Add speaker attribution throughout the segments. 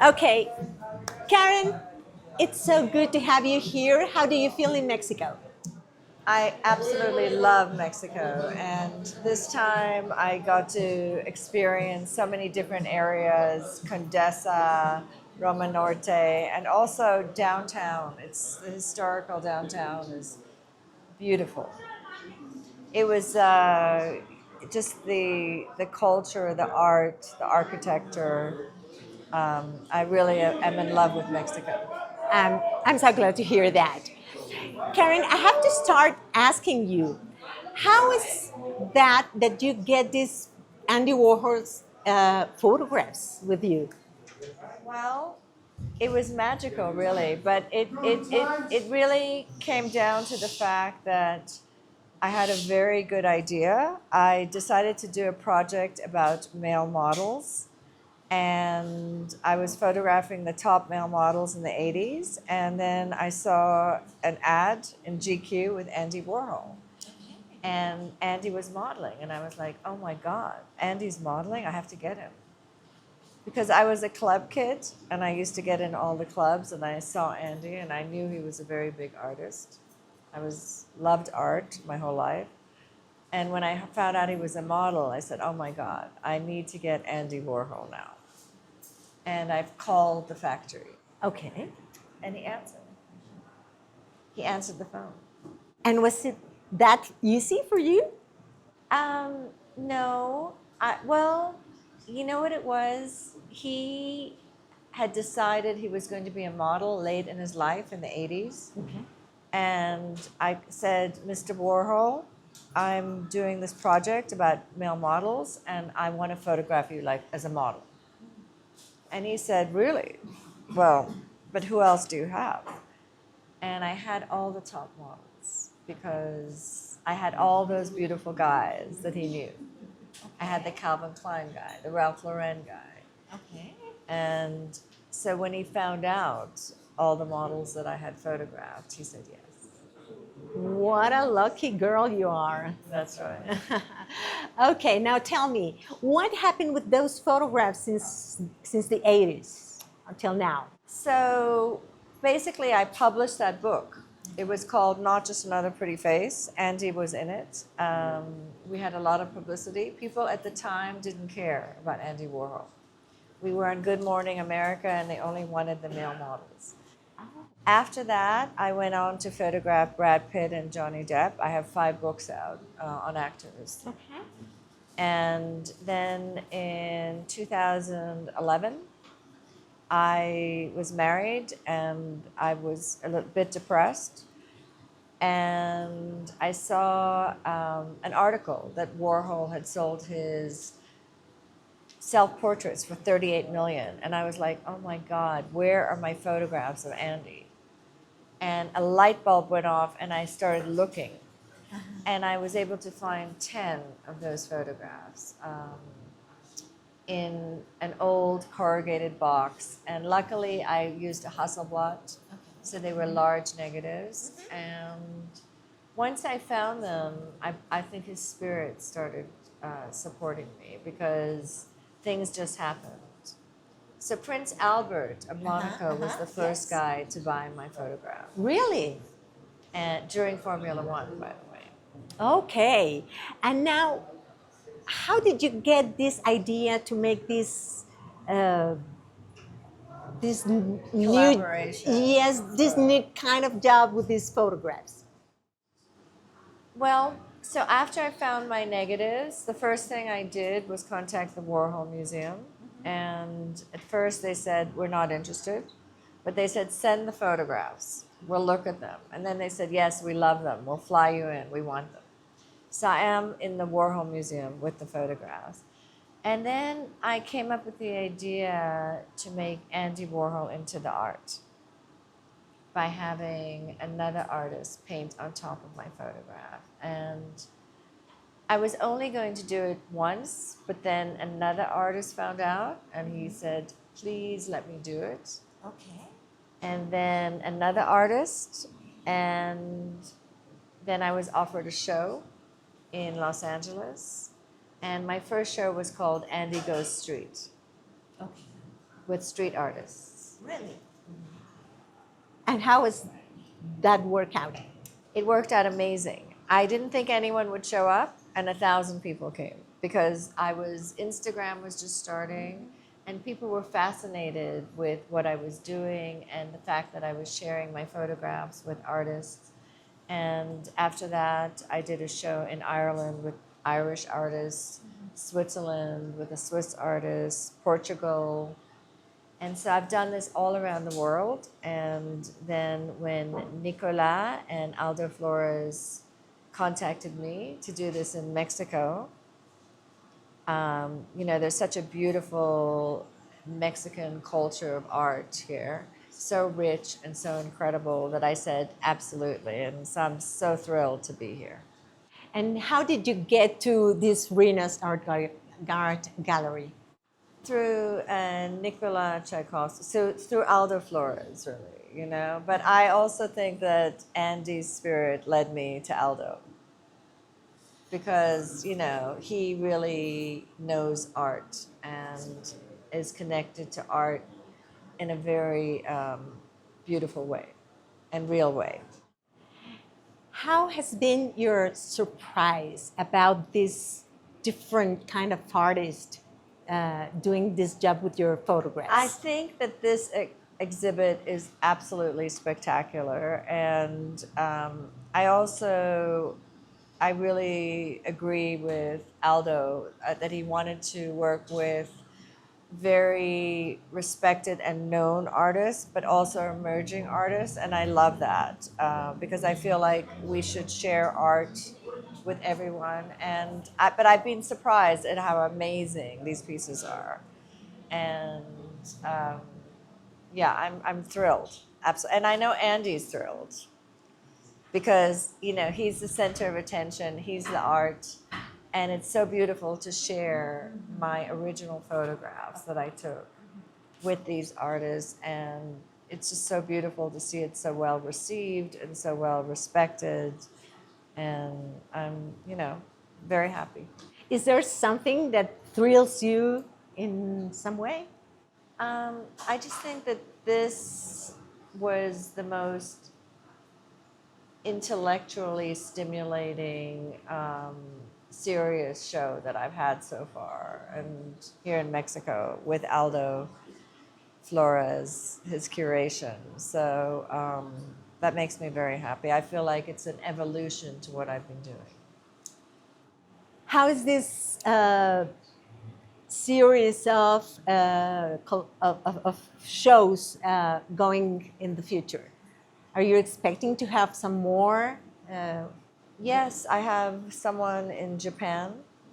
Speaker 1: Okay, Karen, it's so good to have you here. How do you feel in Mexico?
Speaker 2: I absolutely love Mexico, and this time I got to experience so many different areas, Condesa, Roma Norte, and also downtown. It's the historical downtown is beautiful. It was just the culture, the art, the architecture. I really am in love with Mexico.
Speaker 1: I'm so glad to hear that. Karen, I have to start asking you, how is that you get these Andy Warhol's photographs with you?
Speaker 2: Well, it was magical, really, but it really came down to the fact that I had a very good idea. I decided to do a project about male models, and I was photographing the top male models in the 80s, and then I saw an ad in GQ with Andy Warhol. And Andy was modeling, and I was like, oh my God, Andy's modeling? I have to get him. Because I was a club kid and I used to get in all the clubs, and I saw Andy and I knew he was a very big artist. I was loved art my whole life. And when I found out he was a model, I said, oh my God, I need to get Andy Warhol now. And I've called the factory
Speaker 1: Okay.
Speaker 2: and he answered. He answered the phone.
Speaker 1: And was it that easy for you?
Speaker 2: No. Well, you know what it was? He had decided he was going to be a model late in his life in the 80s.
Speaker 1: Okay.
Speaker 2: And I said, Mr. Warhol, I'm doing this project about male models and I want to photograph you like as a model. And he said, really? Well, but who else do you have? And I had all the top models because I had all those beautiful guys that he knew. I had the Calvin Klein guy, the Ralph Lauren guy.
Speaker 1: Okay.
Speaker 2: And so when he found out all the models that I had photographed, he said yes.
Speaker 1: What a lucky girl you are.
Speaker 2: That's right.
Speaker 1: Okay, now tell me, what happened with those photographs since the 80s until now?
Speaker 2: So basically, I published that book. It was called Not Just Another Pretty Face. Andy was in it. We had a lot of publicity. People at the time didn't care about Andy Warhol. We were on Good Morning America, and they only wanted the male models. After that, I went on to photograph Brad Pitt and Johnny Depp. I have 5 books out on actors.
Speaker 1: Okay.
Speaker 2: And then in 2011, I was married and I was a little bit depressed. And I saw an article that Warhol had sold his self-portraits for 38 million. And I was like, oh my God, where are my photographs of Andy? And a light bulb went off and I started looking. And I was able to find 10 of those photographs in an old corrugated box. And luckily I used a Hasselblad, so they were large negatives. And once I found them, I think his spirit started supporting me because things just happened. So Prince Albert of Monaco was the first guy to buy my photograph,
Speaker 1: Really?
Speaker 2: and during Formula One, by the way.
Speaker 1: Okay. And now, how did you get this idea to make uh, this new,
Speaker 2: Collaboration.
Speaker 1: yes, this new kind of job with these photographs?
Speaker 2: Well, so after I found my negatives, the first thing I did was contact the Warhol Museum. And at first they said, we're not interested. But they said, send the photographs. We'll look at them. And then they said, yes, we love them. We'll fly you in. We want them. So I am in the Warhol Museum with the photographs. And then I came up with the idea to make Andy Warhol into the art by having another artist paint on top of my photograph. And I was only going to do it once, but then another artist found out and he said, please let me do it.
Speaker 1: Okay.
Speaker 2: And then another artist, and then I was offered a show in Los Angeles. And my first show was called Andy Goes Street.
Speaker 1: Okay.
Speaker 2: with street artists.
Speaker 1: Really? And how was that workout?
Speaker 2: It worked out amazing. I didn't think anyone would show up, and 1,000 people came because Instagram was just starting, and people were fascinated with what I was doing and the fact that I was sharing my photographs with artists. And after that, I did a show in Ireland with Irish artists, Switzerland with a Swiss artist, Portugal. And so I've done this all around the world. And then when Nicolas and Aldo Flores contacted me to do this in Mexico, there's such a beautiful Mexican culture of art here, so rich and so incredible, that I said absolutely. And so I'm so thrilled to be here.
Speaker 1: And how did you get to this Rena's art gallery?
Speaker 2: Through Nicolas Tchaikovsky, so through Aldo Flores, really, But I also think that Andy's spirit led me to Aldo, because, he really knows art and is connected to art in a very beautiful way and real way.
Speaker 1: How has been your surprise about this different kind of artist doing this job with your photographs?
Speaker 2: I think that this exhibit is absolutely spectacular, and I really agree with Aldo that he wanted to work with very respected and known artists, but also emerging artists, and I love that because I feel like we should share art with everyone. But I've been surprised at how amazing these pieces are, and I'm thrilled, absolutely. And I know Andy's thrilled because he's the center of attention, he's the art. And it's so beautiful to share my original photographs that I took with these artists. And it's just so beautiful to see it so well received and so well respected. And I'm, very happy.
Speaker 1: Is there something that thrills you in some way?
Speaker 2: I just think that this was the most intellectually stimulating serious show that I've had so far, and here in Mexico with Aldo Flores, his curation. So that makes me very happy. I feel like it's an evolution to what I've been doing.
Speaker 1: How is this series of shows going in the future? Are you expecting to have some more?
Speaker 2: Yes, I have someone in Japan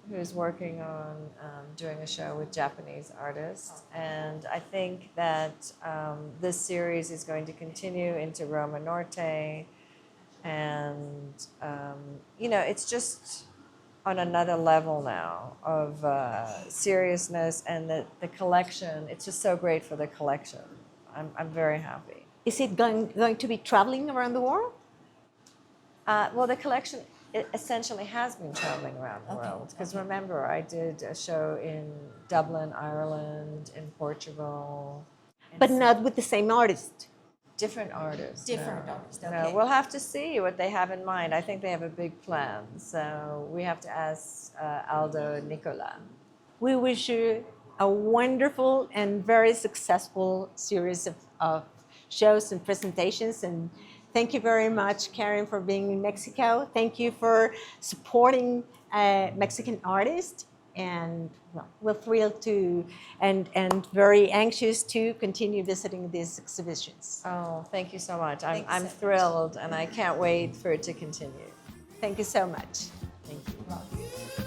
Speaker 2: who's working on doing a show with Japanese artists. And I think that this series is going to continue into Roma Norte. And, it's just on another level now of seriousness, and the collection. It's just so great for the collection. I'm very happy.
Speaker 1: Is it going to be traveling around the world?
Speaker 2: Well, the collection essentially has been traveling around the world. Because remember, I did a show in Dublin, Ireland, in Portugal.
Speaker 1: But not with the same artist?
Speaker 2: Different artists.
Speaker 1: Different artists, okay.
Speaker 2: No, we'll have to see what they have in mind. I think they have a big plan. So we have to ask Aldo and Nicolas.
Speaker 1: We wish you a wonderful and very successful series of shows and presentations. And thank you very much, Karen, for being in Mexico. Thank you for supporting Mexican artists. And well, we're thrilled to and very anxious to continue visiting these exhibitions.
Speaker 2: Oh, thank you so much. I'm thrilled, and I can't wait for it to continue.
Speaker 1: Thank you so much.
Speaker 2: Thank you.